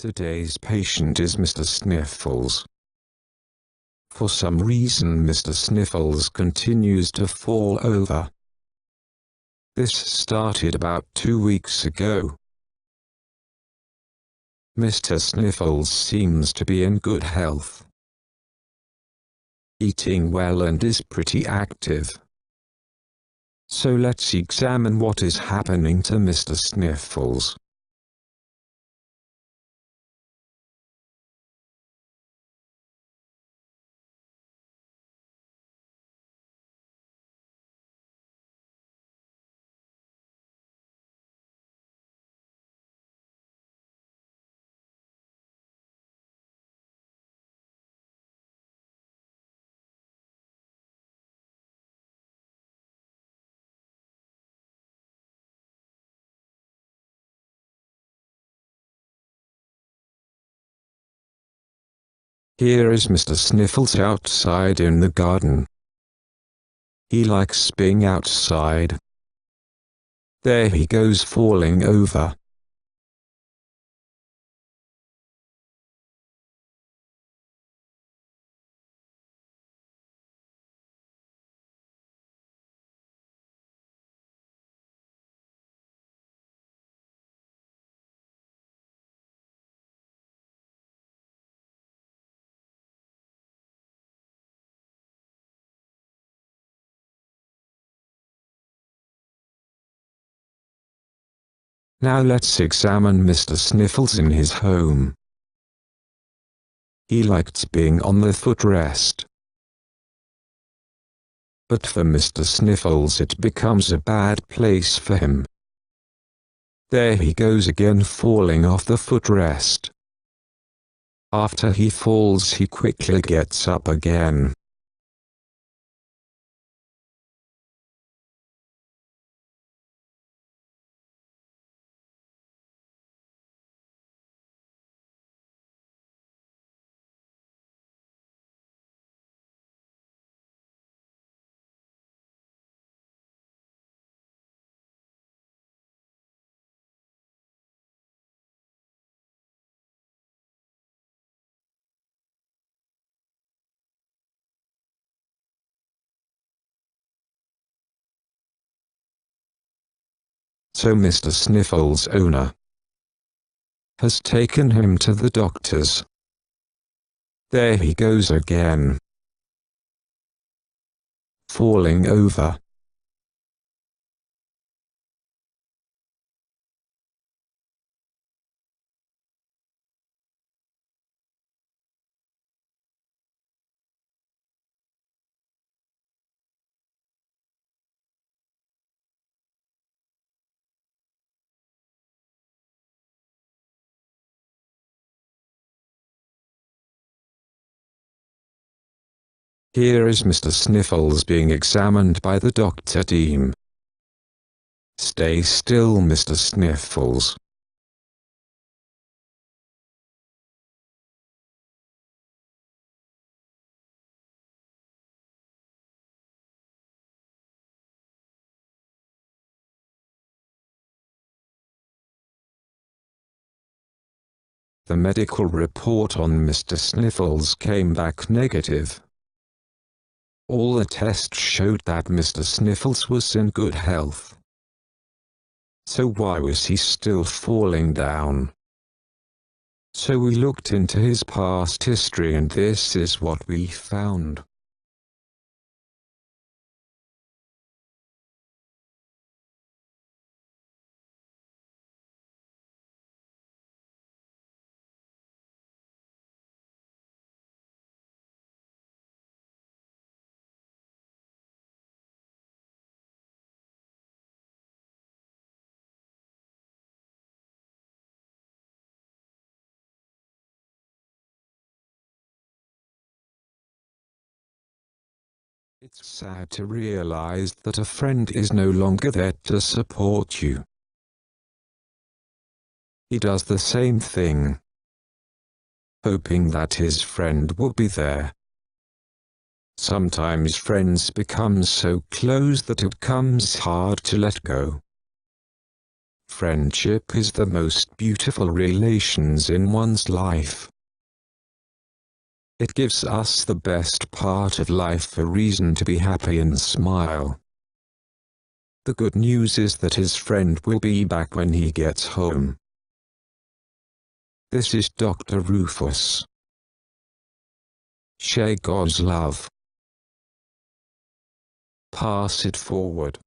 Today's patient is Mr. Sniffles. For some reason Mr. Sniffles continues to fall over. This started about 2 weeks ago. Mr. Sniffles seems to be in good health, eating well and is pretty active. So let's examine what is happening to Mr. Sniffles. Here is Mr. Sniffles outside in the garden. He likes being outside. There he goes falling over. Now let's examine Mr. Sniffles in his home. He liked being on the footrest. But for Mr. Sniffles it becomes a bad place for him. There he goes again falling off the footrest. After he falls he quickly gets up again. So Mr. Sniffles' owner has taken him to the doctors. There he goes again, falling over. Here is Mr. Sniffles being examined by the doctor team. Stay still, Mr. Sniffles. The medical report on Mr. Sniffles came back negative. All the tests showed that Mr. Sniffles was in good health. So why was he still falling down? So we looked into his past history and this is what we found. It's sad to realize that a friend is no longer there to support you. He does the same thing, hoping that his friend will be there. Sometimes friends become so close that it becomes hard to let go. Friendship is the most beautiful relations in one's life. It gives us the best part of life, a reason to be happy and smile. The good news is that his friend will be back when he gets home. This is Dr. Rufus. Share God's love. Pass it forward.